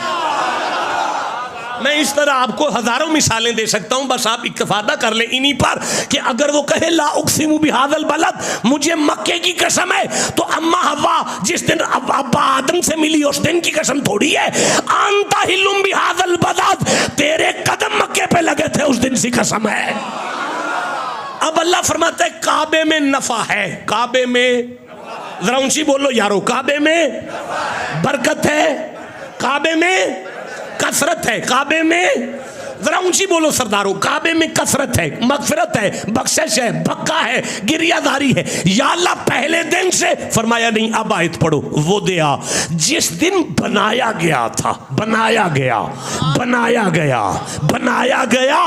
मैं इस तरह आपको हजारों मिसालें दे सकता हूं, बस आप इत्तेफादा कर लें इन्हीं पर कि अगर वो कहे ला उक़सिमु बिहाज़ल बलद, मुझे मक्के की कसम है, तो अम्मा हव्वा जिस दिन अब्बा आदम से मिली उस दिन की कसम थोड़ी है। अंता हिल्लुम बिहाज़ल बलद, तेरे कदम मक्के पे लगे थे उस दिन सी कसम है। अब अल्लाह फरमाता है काबे में नफा है, काबे में, जरा ऊंची बोलो यारो, काबे में बरकत है, काबे में कसरत है, काबे में, जरा ऊंची बोलो सरदारों, काबे में कसरत है, मगफिरत है, बख्शिश है, बक्का है, गिरियादारी है। या अल्लाह पहले दिन से फरमाया नहीं, अब आयत पढ़ो, वो दिया जिस दिन बनाया गया था, बनाया गया, बनाया गया, बनाया गया,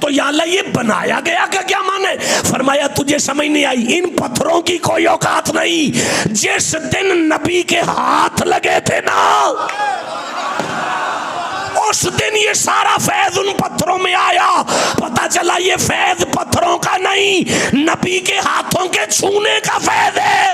तो या अल्लाह ये बनाया गया का क्या माने। फरमाया तुझे समझ नहीं आई, इन पत्थरों की कोई औकात नहीं, जिस दिन नबी के हाथ लगे थे ना उस दिन ये सारा फैज उन पत्थरों में आया। पता चला ये फैज पत्थरों का नहीं, नबी के हाथों के छूने का फैज है।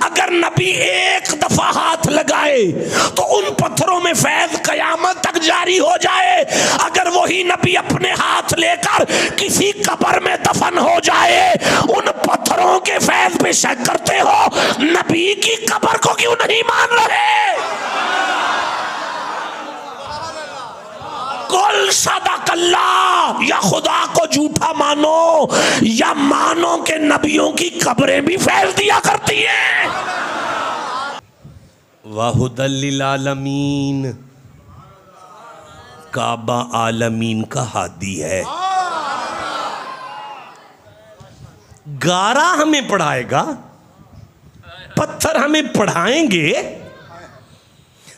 अगर नबी एक दफा हाथ लगाए तो उन पत्थरों में फैज कयामत तक जारी हो जाए। अगर वही नबी अपने हाथ लेकर किसी कब्र में दफन हो जाए, उन पत्थरों के फैज पे शक करते हो, नबी की कब्र को क्यों नहीं मान रहे। कुल सदकल्लाह, या खुदा को झूठा मानो या मानो के नबियों की कब्रें भी फैल दिया करती हैं। वाहुदल लिल आलमीन, काबा आलमीन का हादी है। गारा हमें पढ़ाएगा, पत्थर हमें पढ़ाएंगे।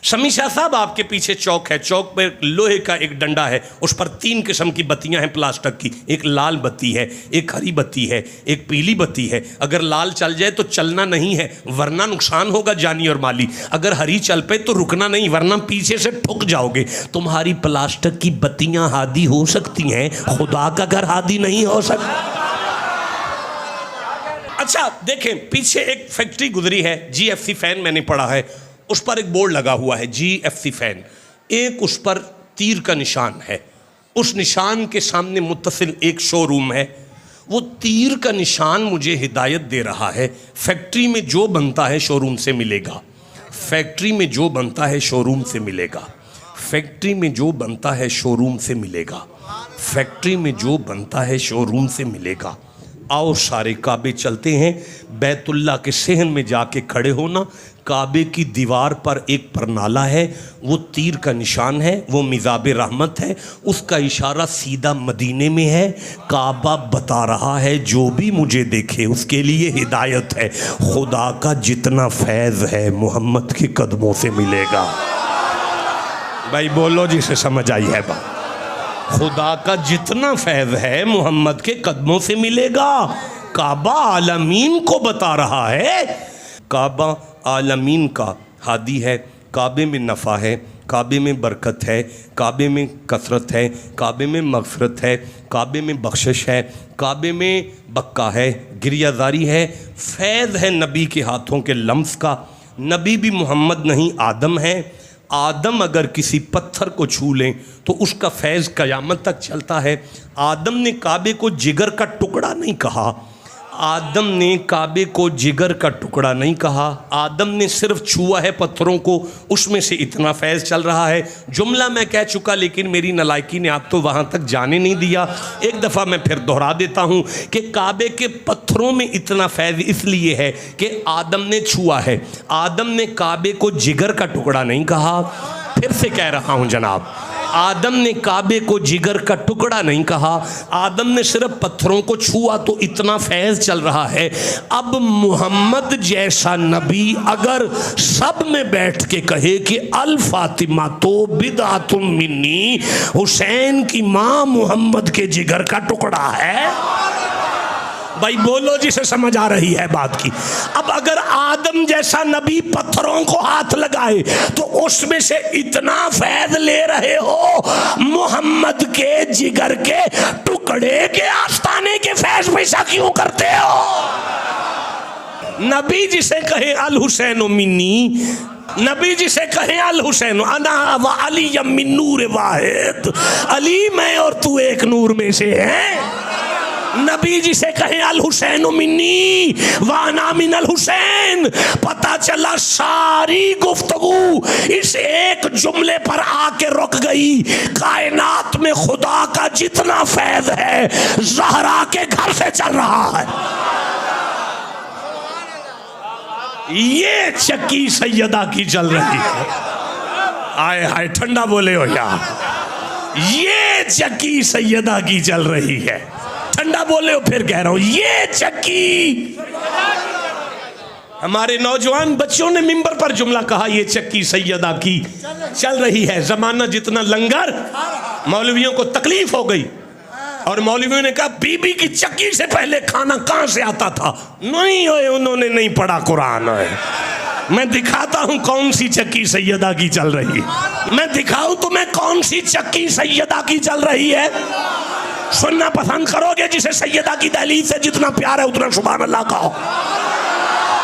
शमी शाह साहब आपके पीछे चौक है, चौक पर लोहे का एक डंडा है, उस पर 3 किस्म की बत्तियां हैं प्लास्टिक की। एक लाल बत्ती है, एक हरी बत्ती है, एक पीली बत्ती है। अगर लाल चल जाए तो चलना नहीं है, वरना नुकसान होगा जानी और माली। अगर हरी चल पे तो रुकना नहीं, वरना पीछे से ठुक जाओगे। तुम्हारी प्लास्टिक की बत्तियां हादी हो सकती हैं, खुदा का घर हादी नहीं हो सकता। अच्छा देखें, पीछे एक फैक्ट्री गुजरी है, GFC फैन मैंने पढ़ा है, उस पर एक बोर्ड लगा हुआ है GFC फैन, एक उस पर तीर का निशान है, उस निशान के सामने मुत्तसिल एक शोरूम है। वो तीर का निशान मुझे हिदायत दे रहा है, फैक्ट्री में जो बनता है शोरूम से मिलेगा, फैक्ट्री में जो बनता है शोरूम से मिलेगा, फैक्ट्री में जो बनता है शोरूम से मिलेगा, फैक्ट्री में जो बनता है शोरूम से मिलेगा। आओ सारे काबे चलते हैं, बैतुल्ला के सहन में जाके खड़े होना। काबे की दीवार पर एक परनाला है, वो तीर का निशान है, वो मिज़ाब रहमत है, उसका इशारा सीधा मदीने में है। काबा बता रहा है जो भी मुझे देखे उसके लिए हिदायत है। खुदा का जितना फैज़ है मोहम्मद के कदमों से मिलेगा। भाई बोलो जिसे समझ आई है बात। खुदा का जितना फैज़ है मोहम्मद के कदमों से मिलेगा। काबा आलमीन को बता रहा है, काबा आलमीन का हादी है। काबे में नफ़ा है, काबे में बरकत है, काबे में कसरत है, काबे में मगफरत है, काबे में बख्शिश है, काबे में बक्का है, गिरियाजारी है, फैज़ है नबी के हाथों के लम्स का। नबी भी मोहम्मद नहीं आदम है। आदम अगर किसी पत्थर को छू लें तो उसका फैज़ क़यामत तक चलता है। आदम ने काबे को जिगर का टुकड़ा नहीं कहा, आदम ने काबे को जिगर का टुकड़ा नहीं कहा, आदम ने सिर्फ छुआ है पत्थरों को, उसमें से इतना फैज़ चल रहा है। जुमला मैं कह चुका, लेकिन मेरी नालायकी ने आप तो वहाँ तक जाने नहीं दिया। एक दफ़ा मैं फिर दोहरा देता हूँ कि काबे के पत्थरों में इतना फैज़ इसलिए है कि आदम ने छुआ है। आदम ने काबे को जिगर का टुकड़ा नहीं कहा। फिर से कह रहा हूँ जनाब, आदम ने काबे को जिगर का टुकड़ा नहीं कहा, आदम ने सिर्फ पत्थरों को छुआ तो इतना फैज़ चल रहा है। अब मोहम्मद जैसा नबी अगर सब में बैठ के कहे कि अल फातिमा तो बिदअतुम मिन्नी, हुसैन की माँ मोहम्मद के जिगर का टुकड़ा है। भाई बोलो जिसे समझ आ रही है बात की। अब अगर आदम जैसा नबी पत्थरों को हाथ लगाए तो उसमें से इतना फैज़ ले रहे हो, मोहम्मद के जिगर के टुकड़े के आस्ताने के फैज़ पैसा क्यों करते हो? नबी जिसे कहे अल हुसैन मिन्नी, नबी जिसे कहे अल हुसैन अना व अली मिन नूर वाहिद, अली मैं और तू एक नूर में से है। नबी जिसे कहे अल हुसैन मिन्नी वाना मिन अल हुसैन, पता चला सारी गुफ्तगू इस एक जुमले पर आके रुक गई। कायनात में खुदा का जितना फैज़ है ज़हरा के घर से चल रहा है। ये चक्की सैयदा की चल रही है। आए हाय ठंडा बोले हो यार, ये चक्की सैयदा की चल रही है। ठंडा बोले हो फिर कह रहा हूं, ये चक्की। हमारे नौजवान बच्चों ने मिंबर पर जुमला कहा, ये चक्की सैयदा की चल रही है। जमाना जितना लंगर, मौलवियों को तकलीफ हो गई और मौलवियों ने कहा बीबी की चक्की से पहले खाना कहां से आता था? नहीं होए, उन्होंने नहीं पढ़ा कुरान है। मैं दिखाता हूं कौन सी चक्की सैयदा की चल रही है। मैं दिखाऊं तुम्हें कौन सी चक्की सैयदा की चल रही है। सुनना पसंद करोगे? जिसे सैयदा की दहलीज से जितना प्यार है उतना सुभान अल्लाह कहो।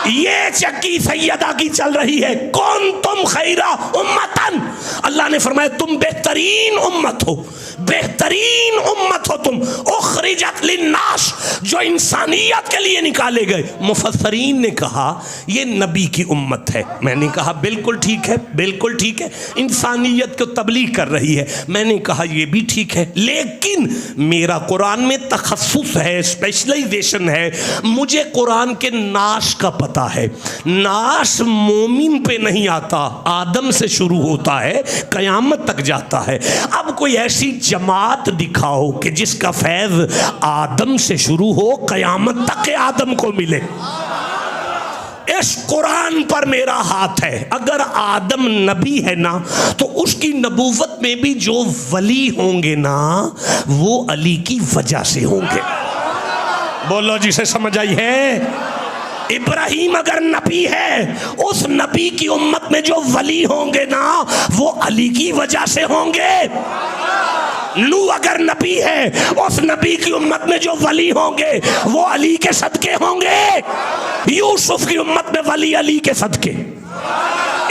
ये चक्की सैयदा की चल रही है। कौन तुम खैरा उम्मतन, अल्लाह ने फरमाया तुम बेहतरीन उम्मत हो, बेहतरीन उम्मत हो तुम। उखरिजत लिन्नास, जो इंसानियत के लिए निकाले गए। मुफस्सरीन ने कहा ये नबी की उम्मत है। मैंने कहा बिल्कुल ठीक है, बिल्कुल ठीक है, इंसानियत को तबलीग कर रही है। मैंने कहा ये भी ठीक है, लेकिन मेरा कुरान में तखस्सुस है, स्पेशलाइजेशन है। मुझे कुरान के नाश का पता है। नाश मोमिन पे नहीं आता, आदम से शुरू होता है, कयामत तक जाता है। अब कोई ऐसी जमात दिखाओ कि जिसका फैज़ आदम से शुरू हो, कयामत तक के आदम को मिले। इस कुरान पर मेरा हाथ है। अगर आदम नबी है ना, तो उसकी नबूवत में भी जो वली होंगे ना, वो अली की वजह से होंगे। बोलो जिसे समझ आई है। इब्राहिम अगर नबी है, उस नबी की उम्मत में जो वली होंगे ना, वो अली की वजह से होंगे। नू अगर नबी है, उस नबी की उम्मत में जो वली होंगे वो अली के सदके होंगे। यूसुफ की उम्मत में वली अली के सदके,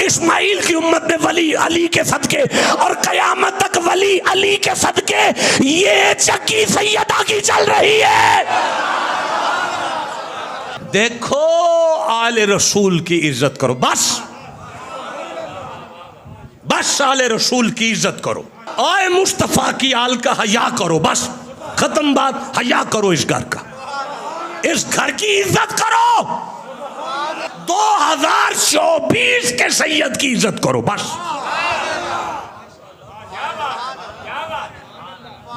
इस्माइल की उम्मत में वली अली के सदके, और कयामत तक वली अली के सदके। ये चक्की सैयदा की चल रही है। देखो आले रसूल की इज्जत करो, बस बस आले रसूल की इज्जत करो। आए मुस्तफा की आल का हया करो, बस खत्म बात। हया करो इस घर का, इस घर की इज्जत करो। 2024 के सैयद की इज्जत करो, बस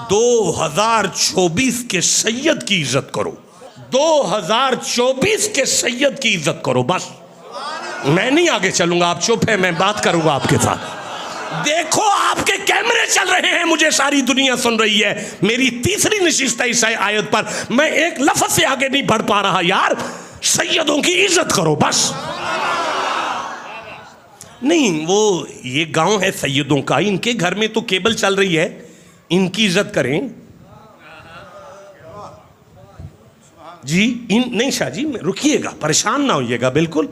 2024 के सैयद की इज्जत करो। 2024 के सैयद की इज्जत करो, बस। मैं नहीं आगे चलूंगा, आप चुप है, मैं बात करूंगा आपके साथ। देखो आपके कैमरे चल रहे हैं, मुझे सारी दुनिया सुन रही है। मेरी तीसरी नशिस्त है इस आयत पर, मैं एक लफ्ज से आगे नहीं बढ़ पा रहा। यार सैयदों की इज्जत करो, बस। नहीं, वो ये गांव है सैयदों का, इनके घर में तो केबल चल रही है, इनकी इज्जत करें जी। नहीं शाह जी, रुकिएगा, परेशान ना होइएगा, बिल्कुल।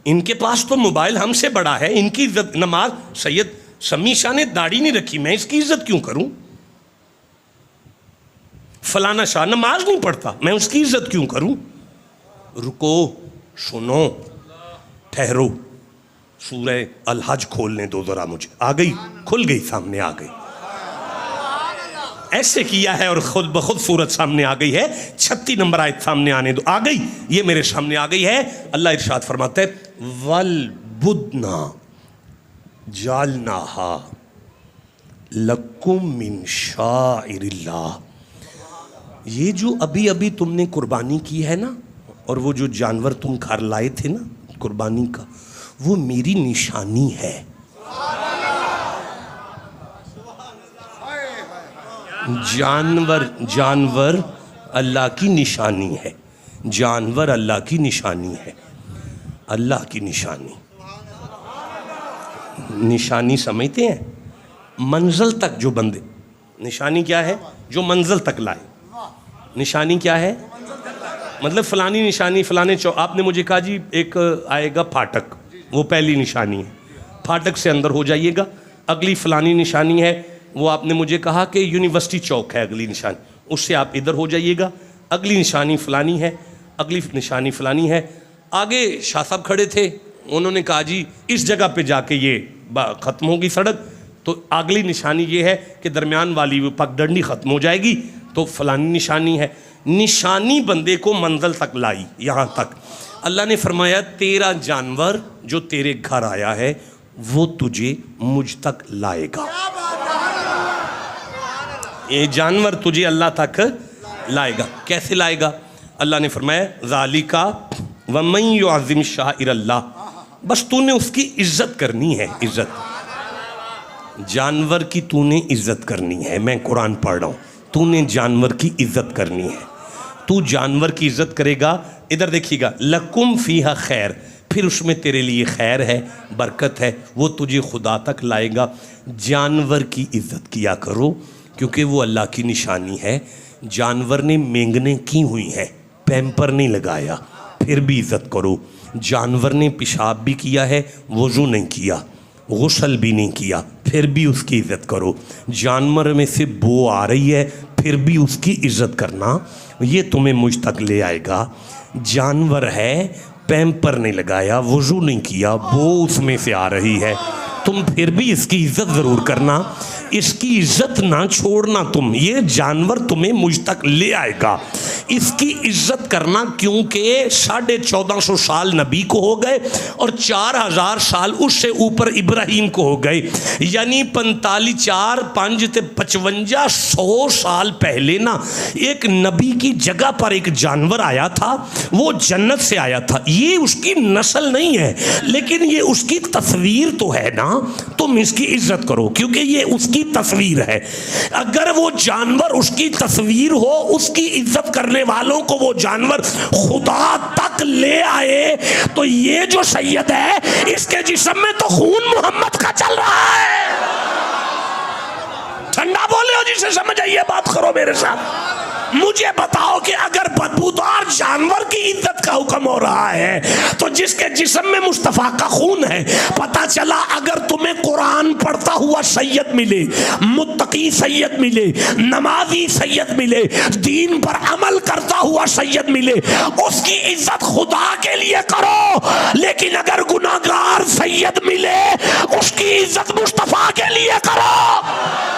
इनके पास तो मोबाइल हमसे बड़ा है, इनकी इज्जत। नमाज सैयद शमी शाह ने दाढ़ी नहीं रखी, मैं इसकी इज्जत क्यों करूं? फलाना शाह नमाज नहीं पढ़ता, मैं उसकी इज्जत क्यों करूं? रुको, सुनो, ठहरो, सूरह अल हज खोलने दो जरा मुझे। आ गई, खुल गई, सामने आ गई। ऐसे किया है और खुद ब खुद सूरत सामने आ गई है। 36 नंबर आयत सामने आने दो। आ गई, ये मेरे सामने आ गई है। अल्लाह इरशाद फरमाता है, वल बुदना जालनाहा लकुम मिन शाइरिल्लाह। ये जो अभी अभी तुमने कुर्बानी की है ना, और वो जो जानवर तुम घर लाए थे ना कुर्बानी का, वो मेरी निशानी है। जानवर अल्लाह की निशानी है। जानवर अल्लाह की निशानी है। अल्लाह की निशानी समझते हैं? मंजिल तक जो बंदे, निशानी क्या है? जो मंजिल तक लाए। निशानी क्या है? मतलब फलानी निशानी फलाने आपने मुझे कहा जी एक आएगा फाटक, वो पहली निशानी है, फाटक से अंदर हो जाइएगा। अगली फलानी निशानी है, वो आपने मुझे कहा कि यूनिवर्सिटी चौक है अगली निशानी, उससे आप इधर हो जाइएगा। अगली निशानी फलानी है, अगली निशानी फलानी है। आगे शाह साहब खड़े थे, उन्होंने कहा जी इस जगह पे जाके ये ख़त्म होगी सड़क, तो अगली निशानी ये है कि दरमियान वाली वो पगडंडी ख़त्म हो जाएगी, तो फलानी निशानी है। निशानी बंदे को मंजिल तक लाई। यहाँ तक अल्लाह ने फरमाया तेरा जानवर जो तेरे घर आया है वो तुझे मुझ तक लाएगा। ये जानवर तुझे अल्लाह तक लाएगा। कैसे लाएगा? अल्लाह ने फरमाया ज़ालिका वमन युअज़्ज़िम शाइरल्लाह, बस तूने उसकी इज्जत करनी है। इज्जत जानवर की तूने इज्जत करनी है। मैं कुरान पढ़ रहा हूँ, तूने जानवर की इज्जत करनी है। तू जानवर की इज्जत करेगा, इधर देखिएगा, लकुम फीहा खैर, फिर उसमें तेरे लिए खैर है, बरकत है, वो तुझे खुदा तक लाएगा। जानवर की इज्जत किया करो क्योंकि वो अल्लाह की निशानी है। जानवर ने मेंगने की हुई हैं, पैम्पर नहीं लगाया, फिर भी इज्जत करो। जानवर ने पेशाब भी किया है, वज़ू नहीं किया, गुस्ल भी नहीं किया, फिर भी उसकी इज्जत करो। जानवर में से बो आ रही है, फिर भी उसकी इज्जत करना, ये तुम्हें मुझ तक ले आएगा। जानवर है, पैम्पर नहीं लगाया, वज़ू नहीं किया, बो उसमें से आ रही है, तुम फिर भी इसकी इज्जत ज़रूर करना, इसकी इज्जत ना छोड़ना तुम। ये जानवर तुम्हें मुझ तक ले आएगा, इसकी इज्जत करना, क्योंकि 1450 साल नबी को हो गए और 4000 साल उससे ऊपर इब्राहिम को हो गए, यानी 45 4 5 ते 55 100 साल पहले ना एक नबी की जगह पर एक जानवर आया था। वो जन्नत से आया था। ये उसकी नस्ल नहीं है, लेकिन ये उसकी तस्वीर तो है ना, तुम इसकी इज्जत करो क्योंकि ये उसकी तस्वीर है। अगर वो जानवर उसकी तस्वीर हो, उसकी इज्जत करने वालों को वो जानवर खुदा तक ले आए, तो ये जो सैयद है इसके जिस्म में तो खून मोहम्मद का चल रहा है। ठंडा बोले हो जिसे समझ आइए, बात करो मेरे साथ। मुझे बताओ कि अगर बदबूदार जानवर की इज्जत का हुक्म हो रहा है तो जिसके जिस्म में मुस्तफा का खून है, पता चला अगर तुम्हें कुरान पढ़ता हुआ सैयद मिले, मुत्तकी सैयद मिले, नमाजी सैयद मिले, दीन पर अमल करता हुआ सैयद मिले, उसकी इज्जत खुदा के लिए करो। लेकिन अगर गुनाहगार सैयद मिले, उसकी इज्जत मुस्तफा के लिए करो।